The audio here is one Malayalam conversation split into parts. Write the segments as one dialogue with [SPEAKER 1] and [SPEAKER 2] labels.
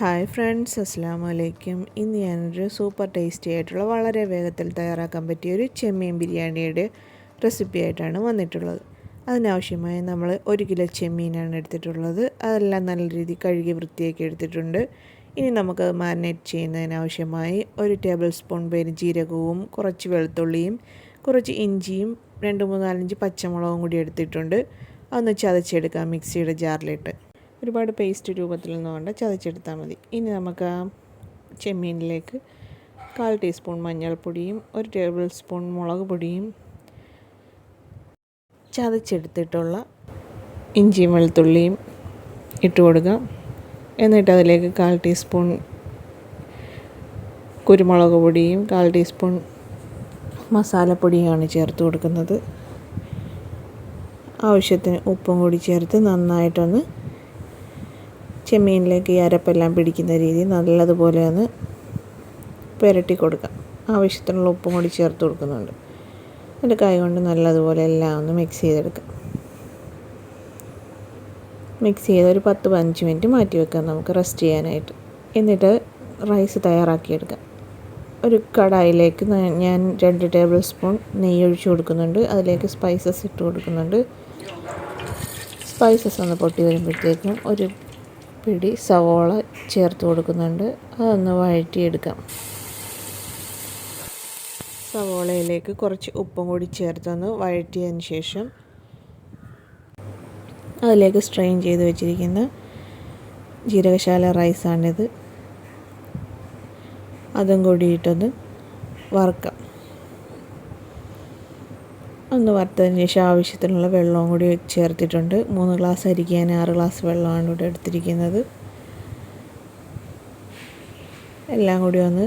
[SPEAKER 1] ഹായ് ഫ്രണ്ട്സ്, അസ്സലാമു അലൈക്കും. ഇന്ന് ഞാനൊരു സൂപ്പർ ടേസ്റ്റി ആയിട്ടുള്ള വളരെ വേഗത്തിൽ തയ്യാറാക്കാൻ പറ്റിയ ഒരു ചെമ്മീൻ ബിരിയാണിയുടെ റെസിപ്പി ആയിട്ടാണ് വന്നിട്ടുള്ളത്. അതിനാവശ്യമായി നമ്മൾ 1 കിലോ ചെമ്മീനാണ് എടുത്തിട്ടുള്ളത്. അതെല്ലാം നല്ല രീതിയിൽ കഴുകി വൃത്തിയാക്കി എടുത്തിട്ടുണ്ട്. ഇനി നമുക്കത് മാരിനേറ്റ് ചെയ്യുന്നതിനാവശ്യമായി 1 ടേബിൾ സ്പൂൺ പെരുംജീരകവും കുറച്ച് വെളുത്തുള്ളിയും കുറച്ച് ഇഞ്ചിയും 2-3-4 പച്ചമുളകും കൂടി എടുത്തിട്ടുണ്ട്. അതൊന്ന് ചതച്ചെടുക്കാം മിക്സിയുടെ ജാറിലിട്ട്. ഒരുപാട് പേസ്റ്റ് രൂപത്തിലൊന്നും വേണ്ട, ചതച്ചെടുത്താൽ മതി. ഇനി നമുക്ക് ആ ചെമ്മീനിലേക്ക് 1/4 ടീസ്പൂൺ മഞ്ഞൾപ്പൊടിയും 1 ടേബിൾ സ്പൂൺ മുളക് പൊടിയും ചതച്ചെടുത്തിട്ടുള്ള ഇഞ്ചിയും വെളുത്തുള്ളിയും ഇട്ട് കൊടുക്കാം. എന്നിട്ട് അതിലേക്ക് 1/4 ടീസ്പൂൺ കുരുമുളക് പൊടിയും 1/4 ടീസ്പൂൺ മസാലപ്പൊടിയുമാണ് ചേർത്ത് കൊടുക്കുന്നത്. ആവശ്യത്തിന് ഉപ്പും കൂടി ചേർത്ത് നന്നായിട്ടൊന്ന് ചെമ്മീനിലേക്ക് ഈ അരപ്പെല്ലാം പിടിക്കുന്ന രീതിയിൽ നല്ലതുപോലെ ഒന്ന് പുരട്ടി കൊടുക്കാം. ആവശ്യത്തിനുള്ള ഉപ്പും കൂടി ചേർത്ത് കൊടുക്കുന്നുണ്ട്. എന്നിട്ട് കൈ കൊണ്ട് നല്ലതുപോലെ എല്ലാം ഒന്ന് മിക്സ് ചെയ്തെടുക്കാം. മിക്സ് ചെയ്ത് ഒരു 10-15 മിനിറ്റ് മാറ്റി വെക്കാം നമുക്ക് റെസ്റ്റ് ചെയ്യാനായിട്ട്. എന്നിട്ട് റൈസ് തയ്യാറാക്കിയെടുക്കാം. ഒരു കടായിലേക്ക് ഞാൻ 2 ടേബിൾ സ്പൂൺ നെയ്യ് ഒഴിച്ച് കൊടുക്കുന്നുണ്ട്. അതിലേക്ക് സ്പൈസസ് ഇട്ട് കൊടുക്കുന്നുണ്ട്. സ്പൈസസ് ഒന്ന് പൊട്ടി വരുമ്പോഴത്തേക്കും ഒരു പിടി സവോള ചേർത്ത് കൊടുക്കുന്നുണ്ട്. അതൊന്ന് വഴറ്റിയെടുക്കാം. സവോളയിലേക്ക് കുറച്ച് ഉപ്പും കൂടി ചേർത്തൊന്ന് വഴറ്റിയതിന് ശേഷം അതിലേക്ക് സ്ട്രെയിൻ ചെയ്ത് വെച്ചിരിക്കുന്ന ജീരകശാല റൈസാണിത്. അതും കൂടിയിട്ടൊന്ന് വറുക്കാം. ഒന്ന് വറുത്തതിന് ശേഷം ആവശ്യത്തിനുള്ള വെള്ളവും കൂടി ചേർത്തിട്ടുണ്ട്. 3 ഗ്ലാസ് അരിക്ക് ഞാൻ 6 ഗ്ലാസ് വെള്ളമാണ് ഇവിടെ എടുത്തിരിക്കുന്നത്. എല്ലാം കൂടി ഒന്ന്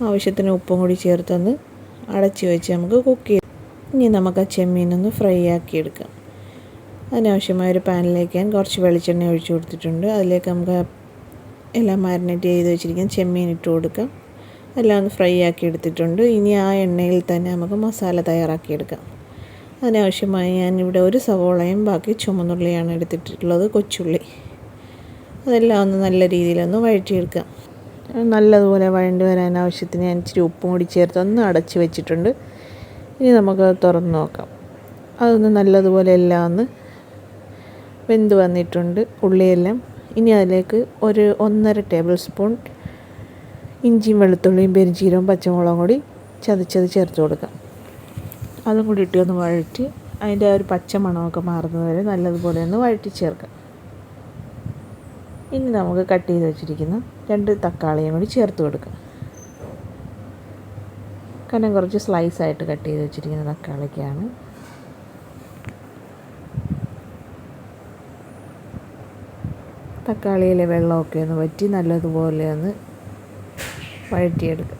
[SPEAKER 1] ആവശ്യത്തിന് ഉപ്പും കൂടി ചേർത്തൊന്ന് അടച്ച് വെച്ച് നമുക്ക് കുക്ക് ചെയ്യാം. ഇനി നമുക്ക് ആ ചെമ്മീനൊന്ന് ഫ്രൈ ആക്കിയെടുക്കാം. അതിനാവശ്യമായ ഒരു പാനിലേക്ക് ഞാൻ കുറച്ച് വെളിച്ചെണ്ണ ഒഴിച്ച് കൊടുത്തിട്ടുണ്ട്. അതിലേക്ക് നമുക്ക് എല്ലാം മാരിനേറ്റ് ചെയ്ത് വെച്ചിരിക്കുന്ന ചെമ്മീൻ ഇട്ട് കൊടുക്കാം. എല്ലാം ഒന്ന് ഫ്രൈ ആക്കി എടുത്തിട്ടുണ്ട്. ഇനി ആ എണ്ണയിൽ തന്നെ നമുക്ക് മസാല തയ്യാറാക്കിയെടുക്കാം. അതിനാവശ്യമായി ഞാനിവിടെ ഒരു സവോളയും ബാക്കി ചുമന്നുള്ളിയാണ് എടുത്തിട്ടുള്ളത്, കൊച്ചുള്ളി. അതെല്ലാം ഒന്ന് നല്ല രീതിയിലൊന്ന് വഴറ്റിയെടുക്കാം. നല്ലതുപോലെ വഴണ്ടി വരാൻ ആവശ്യത്തിന് ഞാൻ ഇച്ചിരി ഉപ്പും കൂടി ചേർത്ത് ഒന്ന് അടച്ച് വെച്ചിട്ടുണ്ട്. ഇനി നമുക്കത് തുറന്ന് നോക്കാം. അതൊന്ന് നല്ലതുപോലെ എല്ലാം ഒന്ന് വെന്ത് വന്നിട്ടുണ്ട്, ഉള്ളിയെല്ലാം. ഇനി അതിലേക്ക് ഒരു 1.5 ടേബിൾ സ്പൂൺ ഇഞ്ചിയും വെളുത്തുള്ളിയും പെരുംജീരകവും പച്ചമുളകും കൂടി ചതച്ചത് ചേർത്ത് കൊടുക്കാം. അതും കൂടി ഇട്ട് ഒന്ന് വഴറ്റി അതിൻ്റെ ആ ഒരു പച്ച മണമൊക്കെ മാറുന്നത് വരെ നല്ലതുപോലെ ഒന്ന് വഴറ്റി ചേർക്കാം. ഇനി നമുക്ക് കട്ട് ചെയ്ത് വെച്ചിരിക്കുന്ന 2 തക്കാളിയും കൂടി ചേർത്ത് കൊടുക്കാം. കാരണം കുറച്ച് സ്ലൈസായിട്ട് കട്ട് ചെയ്ത് വെച്ചിരിക്കുന്ന തക്കാളിക്കാണ്. തക്കാളിയിലെ വെള്ളമൊക്കെ ഒന്ന് വറ്റി നല്ലതുപോലെ ഒന്ന് വഴറ്റിയെടുക്കുക.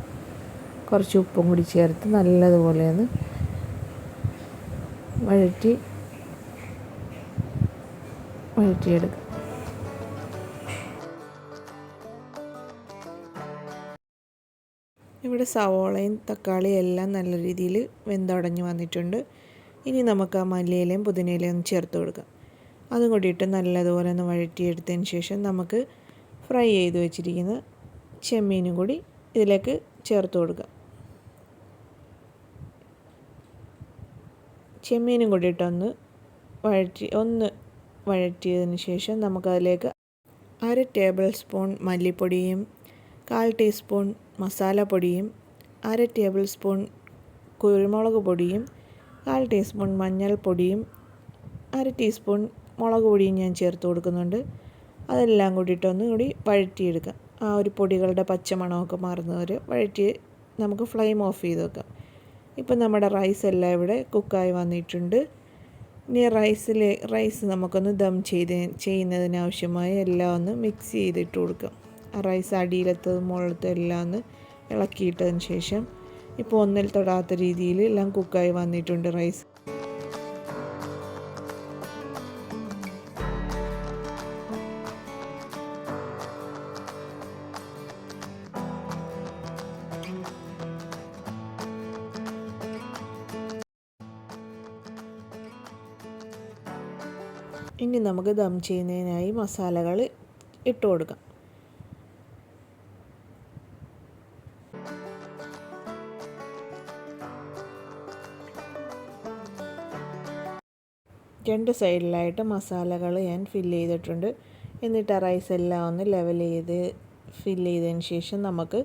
[SPEAKER 1] കുറച്ച് ഉപ്പും കൂടി ചേർത്ത് നല്ലതുപോലെ ഒന്ന് വഴറ്റിയെടുക്കുക. ഇവിടെ സവോളയും തക്കാളിയും എല്ലാം നല്ല രീതിയിൽ വെന്തുടഞ്ഞ് വന്നിട്ടുണ്ട്. ഇനി നമുക്ക് ആ മല്ലിയിലയും പുതിനയിലയും ഒന്ന് ചേർത്ത് കൊടുക്കാം. അതും കൂടിയിട്ട് നല്ലതുപോലെ ഒന്ന് വഴറ്റിയെടുത്തതിന് ശേഷം നമുക്ക് ഫ്രൈ ചെയ്ത് വെച്ചിരിക്കുന്ന ചെമ്മീനും കൂടി ഇതിലേക്ക് ചേർത്ത് കൊടുക്കാം. ചെമ്മീനും കൂടിയിട്ടൊന്ന് വഴറ്റിയതിന് ശേഷം നമുക്കതിലേക്ക് 1/2 ടേബിൾ സ്പൂൺ മല്ലിപ്പൊടിയും 1/4 ടീസ്പൂൺ മസാലപ്പൊടിയും 1/2 ടേബിൾ സ്പൂൺ കുരുമുളക് പൊടിയും 1/4 ടീസ്പൂൺ മഞ്ഞൾപ്പൊടിയും 1/2 ടീസ്പൂൺ മുളക് പൊടിയും ഞാൻ ചേർത്ത് കൊടുക്കുന്നുണ്ട്. അതെല്ലാം കൂടിയിട്ടൊന്ന് കൂടി വഴറ്റിയെടുക്കാം. ആ ഒരു പൊടികളുടെ പച്ചമണമൊക്കെ മാറുന്നവരെ വഴറ്റി നമുക്ക് ഫ്ലെയിം ഓഫ് ചെയ്ത് വെക്കാം. ഇപ്പം നമ്മുടെ റൈസ് എല്ലാം ഇവിടെ കുക്കായി വന്നിട്ടുണ്ട്. ഇനി റൈസ് നമുക്കൊന്ന് ദം ചെയ്യുന്നതിനാവശ്യമായി എല്ലാം ഒന്ന് മിക്സ് ചെയ്തിട്ട് കൊടുക്കാം. ആ റൈസ് അടിയിലത്തതും മുകളിലത്തും എല്ലാം ഒന്ന് ഇളക്കിയിട്ടതിന് ശേഷം ഇപ്പോൾ ഒന്നിൽ തൊടാത്ത രീതിയിൽ എല്ലാം കുക്കായി വന്നിട്ടുണ്ട് റൈസ്. ഇനി നമുക്ക് ദം ചെയ്യുന്നതിനായി മസാലകൾ ഇട്ട് കൊടുക്കാം. രണ്ട് സൈഡിലായിട്ട് മസാലകൾ ഞാൻ ഫില്ല് ചെയ്തിട്ടുണ്ട്. എന്നിട്ട് ആ റൈസ് എല്ലാം ഒന്ന് ലെവൽ ചെയ്ത് ഫില്ല് ചെയ്തതിന് ശേഷം നമുക്ക്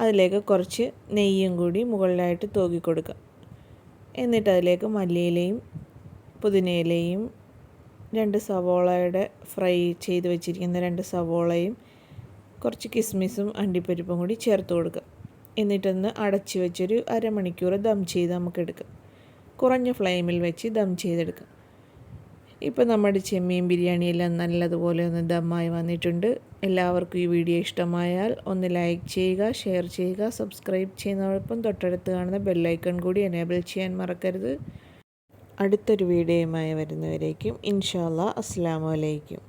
[SPEAKER 1] അതിലേക്ക് കുറച്ച് നെയ്യും കൂടി മുകളിലായിട്ട് തൂക്കി കൊടുക്കാം. എന്നിട്ട് അതിലേക്ക് മല്ലിയിലയും പുതിനയിലയും 2 സവോളയുടെ ഫ്രൈ ചെയ്ത് വെച്ചിരിക്കുന്ന 2 സവോളയും കുറച്ച് കിസ്മിസും അണ്ടിപ്പരിപ്പും കൂടി ചേർത്ത് കൊടുക്കുക. എന്നിട്ടൊന്ന് അടച്ച് വെച്ചൊരു അരമണിക്കൂർ ദം ചെയ്ത് നമുക്ക് എടുക്കാം. കുറഞ്ഞ ഫ്ലെയിമിൽ വെച്ച് ദം ചെയ്തെടുക്കാം. ഇപ്പോൾ നമ്മുടെ ചെമ്മീൻ ബിരിയാണിയെല്ലാം നല്ലതുപോലെ ഒന്ന് ദമ്മായി വന്നിട്ടുണ്ട്. എല്ലാവർക്കും ഈ വീഡിയോ ഇഷ്ടമായാൽ ഒന്ന് ലൈക്ക് ചെയ്യുക, ഷെയർ ചെയ്യുക, സബ്സ്ക്രൈബ് ചെയ്യുന്നതോടൊപ്പം തൊട്ടടുത്ത് കാണുന്ന ബെല്ലൈക്കൺ കൂടി എനേബിൾ ചെയ്യാൻ മറക്കരുത്. അടുത്തൊരു വീഡിയോയുമായി വരുന്നവരേക്കും ഇൻഷാ അല്ലാഹ് അസ്സലാമു അലൈക്കും.